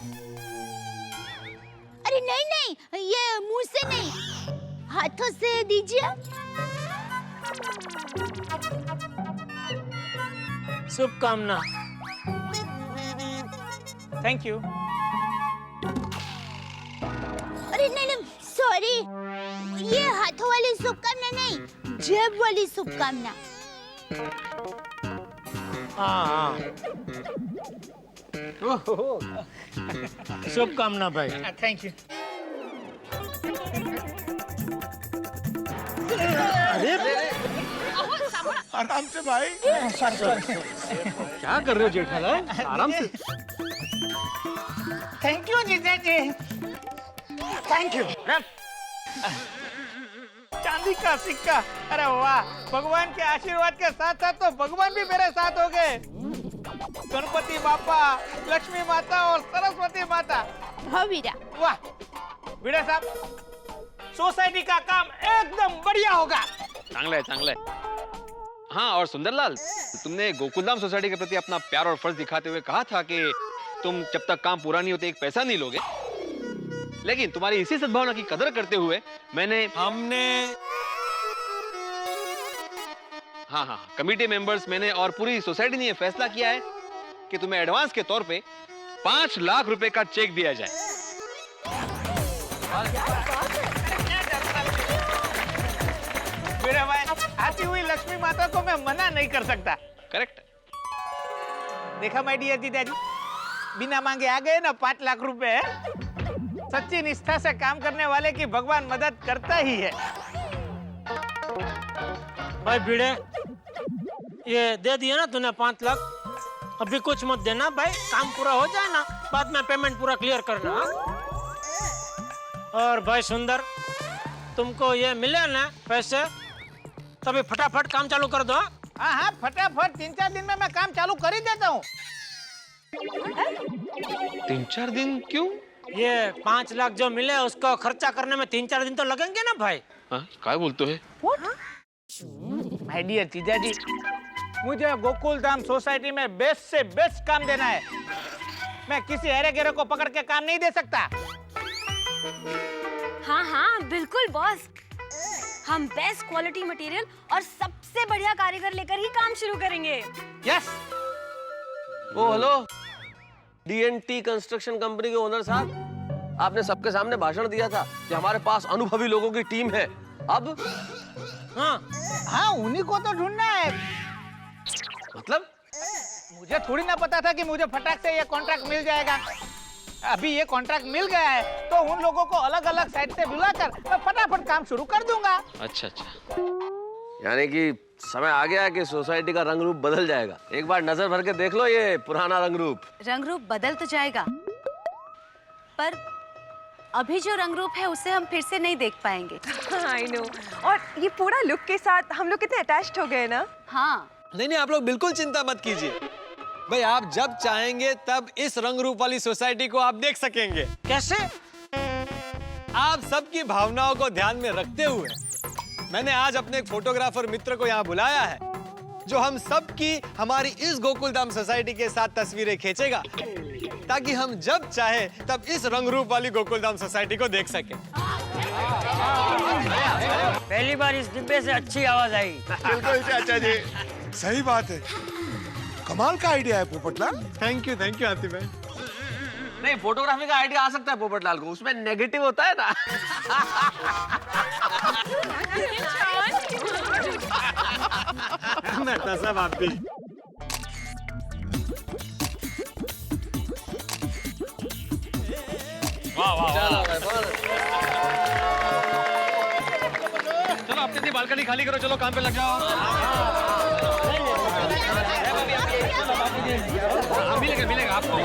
अरे नहीं नहीं, ये मुंह से नहीं, हाथों से दीजिए। शुभकामना। Thank you. अरे नहीं नहीं, सॉरी, ये हाथों वाली शुभकामना नहीं, जेब वाली शुभकामना। हाँ। शुभकामना भाई। Thank you. आराम से भाई। क्या कर रहे हो जेठालाल, आराम से। थैंक यू जीजा जी, थैंक यू। चांदी का सिक्का, अरे वाह, भगवान के आशीर्वाद के साथ साथ तो भगवान भी मेरे साथ हो गए। गणपति बापा, लक्ष्मी माता और सरस्वती माता। हाँ वीरा। वाह वीरा साहब, सोसाइटी का काम एकदम बढ़िया होगा। चांगला है, चांगला है। हाँ, और सुंदरलाल, तुमने गोकुलधाम सोसाइटी के प्रति अपना प्यार और फर्ज दिखाते हुए कहा था कि तुम जब तक काम पूरा नहीं होते एक पैसा नहीं लोगे, लेकिन तुम्हारी इसी सद्भावना की कदर करते हुए हमने हाँ, कमेटी मेंबर्स, मैंने और पूरी सोसाइटी ने यह फैसला किया है कि तुम्हें एडवांस के तौर पे 5 लाख रुपए का चेक दिया जाए। मेरा भाई, आती हुई लक्ष्मी माता को मैं मना नहीं कर सकता। करेक्ट। देखा माय डियर जीजा जी, बिना मांगे आ गए ना 5 लाख रुपए। सच्ची निष्ठा से काम करने वाले की भगवान मदद करता ही है। भाई भिड़े, ये दे दिया ना तूने 5 लाख, अभी कुछ मत देना भाई, काम पूरा हो जाए ना, बाद में पेमेंट पूरा क्लियर करना। और भाई सुंदर, तुमको ये मिले ना पैसे, तभी फटाफट काम चालू कर दो। हाँ हाँ, फटाफट 3-4 दिन में मैं काम चालू कर ही देता हूँ। 3-4 दिन क्यों? ये 5 लाख जो मिले उसको खर्चा करने में 3-4 दिन तो लगेंगे ना भाई। हाँ, क्या बोलते हो? माय डियर जीजा जी, मुझे गोकुलधाम सोसाइटी में बेस्ट से बेस्ट काम देना है। मैं किसी हेरे गेरे को पकड़ के काम नहीं दे सकता। हाँ हाँ बिल्कुल बॉस, हम बेस्ट क्वालिटी मटेरियल और सबसे बढ़िया कारीगर लेकर ही काम शुरू करेंगे। यस। ओ हेलो, डीएनटी कंस्ट्रक्शन कंपनी के ओनर साहब, आपने सबके सामने भाषण दिया था कि हमारे पास अनुभवी लोगों की टीम है। अब हाँ, उन्हीं को तो ढूंढना है। मतलब मुझे थोड़ी ना पता था कि मुझे फटाक से ये कॉन्ट्रैक्ट मिल जाएगा। अभी ये कॉन्ट्रैक्ट मिल गया है तो उन लोगों को अलग अलग साइड से बुलाकर मैं फटाफट काम शुरू कर दूंगा। अच्छा, यानी कि समय आ गया है कि सोसाइटी का रंग रूप बदल जाएगा। एक बार नजर भर के देख लो ये पुराना रंग रूप। रंग रूप बदल तो जाएगा, पर अभी जो रंग रूप है उसे हम फिर से नहीं देख पाएंगे। I know। और ये पूरा लुक के साथ हम लोग कितने अटैच्ड हो गए ना। हाँ। नहीं, आप लोग बिल्कुल चिंता मत कीजिए भाई, आप जब चाहेंगे तब इस रंग रूप वाली सोसाइटी को आप देख सकेंगे। कैसे? आप सबकी भावनाओं को ध्यान में रखते हुए मैंने आज अपने एक फोटोग्राफर मित्र को यहाँ बुलाया है जो हम सब की हमारी इस गोकुलधाम सोसाइटी के साथ तस्वीरें खींचेगा ताकि हम जब चाहे तब इस रंग रूप वाली गोकुलधाम सोसाइटी को देख सके। पहली बार इस डिब्बे से अच्छी आवाज आई। बिल्कुल चाचा जी, सही बात है, कमाल का आइडिया है पोपटलाल। थैंक यू आती भाई। नहीं, फोटोग्राफी का आइडिया आ सकता है पोपटलाल को, उसमें नेगेटिव होता है ना। सब आप भी। चलो अपनी बालकनी खाली करो, चलो काम पे लग जाओ। मिलेगा आपको।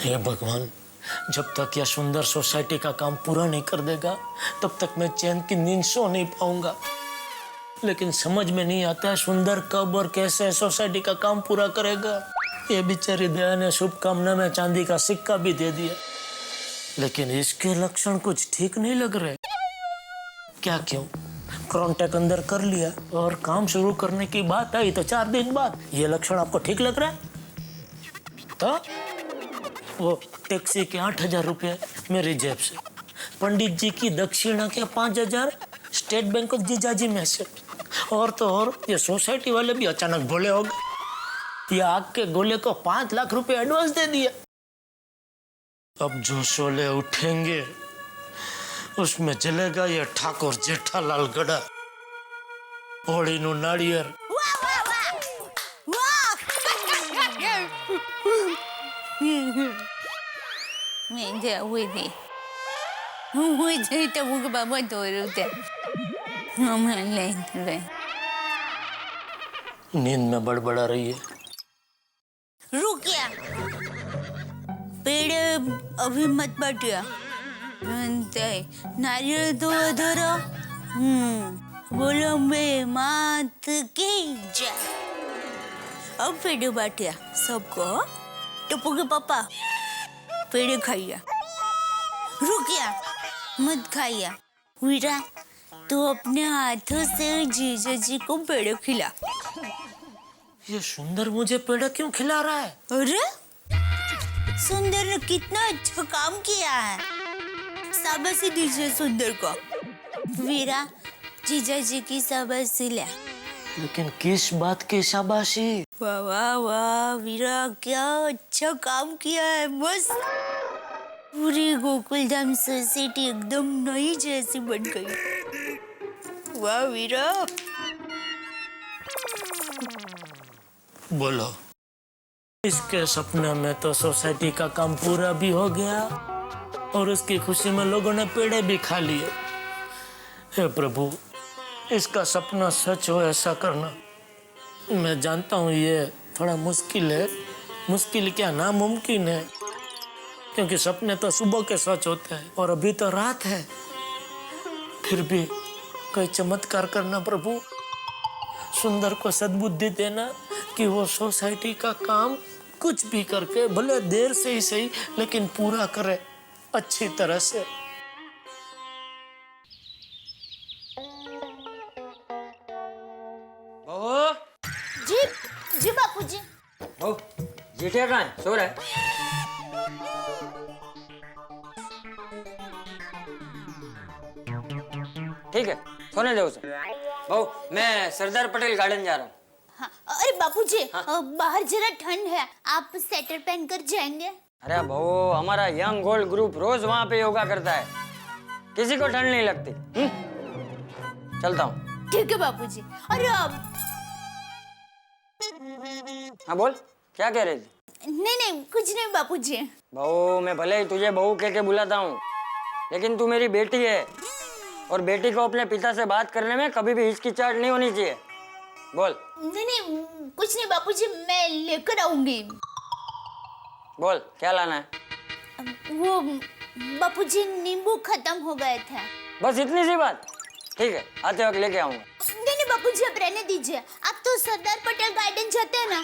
हे भगवान, जब तक यह सुंदर सोसाइटी का काम पूरा नहीं कर देगा तब तक मैं चैन की नींद सो नहीं पाऊंगा। लेकिन समझ में नहीं आता है सुंदर कब और कैसे सोसाइटी का काम पूरा करेगा। ये बेचारी दया ने शुभकामना में चांदी का सिक्का भी दे दिया, लेकिन इसके लक्षण कुछ ठीक नहीं लग रहे। क्या क्यों? कॉन्टैक्ट अंदर कर लिया और काम शुरू करने की बात आई तो 4 दिन बाद ये लक्षण आपको ठीक लग रहा है? तो वो टैक्सी के 8,000 रुपये मेरी जेब से, पंडित जी की दक्षिणा के 5,000 स्टेट बैंक ऑफ जीजाजी में से, और तो और ये सोसाइटी वाले भी अचानक भोले हो गए। ये आग के गोले को 5 लाख रुपए एडवांस दे दिया। अब जो शोले उठेंगे उसमें जलेगा ये ठाकुर जेठालाल गड़ा, होली नु नारियर। नींद में बड़बड़ा रही है। रुकिया, पेड़ अभी मत बाटिया, नारियल तो धरो। बोलो मैं मात की जा। अब पेड़ बाटिया सबको, टप्पू के पापा पेड़ खाइया। रुकिया, मत खाइया। वीरा, तू अपने हाथों से जीजा जी को पेड़ खिला। ये सुंदर मुझे पेड़ क्यों खिला रहा है? अरे सुंदर ने कितना अच्छा काम किया है, शाबाशी दीजिए सुंदर को। वीरा, जीजा जी की शाबाशी ले। लेकिन किस बात की शाबाशी? वाह वाह वाह वीरा, क्या अच्छा काम किया है। बस पूरी गोकुलधाम सोसाइटी एकदम नई जैसी बन गई। वाह वीरा। बोलो, इसके सपने में तो सोसाइटी का काम पूरा भी हो गया और उसकी खुशी में लोगों ने पेड़े भी खा लिए। हे प्रभु, इसका सपना सच हो ऐसा करना। मैं जानता हूँ ये थोड़ा मुश्किल है, मुश्किल क्या नामुमकिन है, क्योंकि सपने तो सुबह के सच होते हैं और अभी तो रात है। फिर भी कोई चमत्कार करना प्रभु, सुंदर को सद्बुद्धि देना कि वो सोसाइटी का काम कुछ भी करके, भले देर से ही सही, लेकिन पूरा करे अच्छी तरह से। बहू जी जी बापूजी। बहू, जीठिया कहाँ है? सो रहा है? ठीक है, सोने दो उसे। बहू, मैं सरदार पटेल गार्डन जा रहा हूँ। हाँ, अरे बापूजी, बाहर जरा ठंड है, आप स्वेटर पहन कर जाएंगे? अरे बहू, हमारा यंग गोल्ड ग्रुप रोज वहाँ पे योगा करता है, किसी को ठंड नहीं लगती। चलता हूँ। ठीक है बापूजी। अरे अब हाँ बोल, क्या कह रही थी? नहीं नहीं, कुछ नहीं बापूजी। बहू, मैं भले ही तुझे बहू कह के बुलाता हूँ, लेकिन तू मेरी बेटी है और बेटी को अपने पिता से बात करने में कभी भी हिचकिचाहट नहीं होनी चाहिए। बोल। नहीं नहीं, कुछ नहीं बापूजी, मैं लेकर आऊंगी। बोल, क्या लाना है? वो बापूजी नींबू खत्म हो गए थे। बस इतनी सी बात? ठीक है, आते वक्त लेके आऊंगा। नहीं बापूजी, अब रहने दीजिए। आप तो सरदार पटेल गार्डन जाते हैं ना,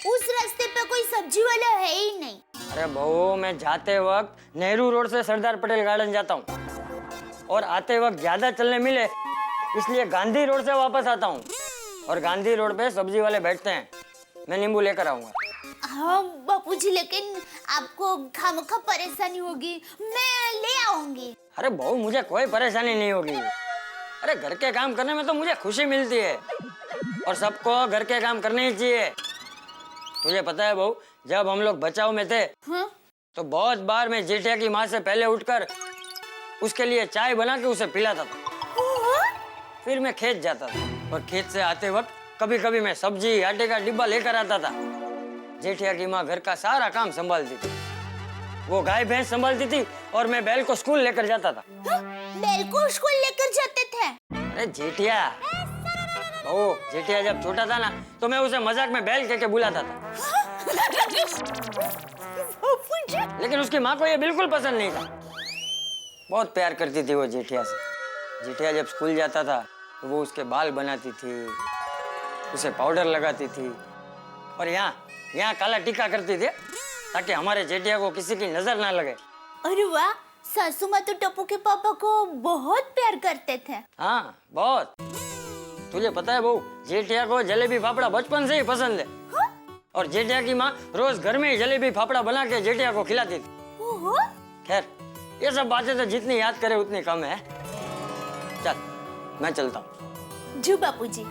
उस रास्ते पे कोई सब्जी वाला है ही नहीं। अरे बहू, मैं जाते वक्त नेहरू रोड से सरदार पटेल गार्डन जाता हूँ और आते वक्त ज्यादा चलने मिले इसलिए गांधी रोड से वापस आता हूँ। और गांधी रोड पे सब्जी वाले बैठते हैं, मैं नींबू लेकर आऊंगा। हाँ बापूजी, लेकिन आपको खामखा परेशानी होगी, मैं ले आऊंगी। अरे बहू, मुझे कोई परेशानी नहीं होगी। अरे घर के काम करने में तो मुझे खुशी मिलती है और सबको घर के काम करने ही चाहिए। तुझे पता है बहू, जब हम लोग बचाव में थे तो बहुत बार मैं जेठिया की माँ से पहले उठकर उसके लिए चाय बना के उसे पिलाता था। फिर मैं खेत जाता था और खेत से आते वक्त कभी कभी मैं सब्जी आटे का डिब्बा लेकर आता था। जेठिया की माँ घर का सारा काम संभालती थी, वो गाय भैंस संभालती थी और मैं बैल को स्कूल लेकर जाता था। बैल को स्कूल लेकर जाते थे? अरे जेठिया, ओ जेठिया जब छोटा था ना तो मैं उसे मजाक में बैल कह के बुलाता था। लेकिन उसकी माँ को ये बिल्कुल पसंद नहीं था। बहुत प्यार करती थी वो जेठिया से। जेठिया जब स्कूल जाता था तो वो उसके बाल बनाती थी, उसे पाउडर लगाती थी और यहाँ काला टीका करती थी ताकि हमारे जेठिया को किसी की नजर ना लगे। अरे वाह, सासू माँ तो टप्पू के पापा को बहुत प्यार करते थे। हाँ, बहुत। तुझे पता है बहू, जेठिया को जलेबी फाफड़ा बचपन से ही पसंद है। और जेठिया की माँ रोज घर में ही जलेबी फाफड़ा बना के जेठिया को खिलाती थी। खैर, ये सब बातें तो जितनी याद करे उतनी कम है। चल, मैं चलता हूँ। जी बापूजी।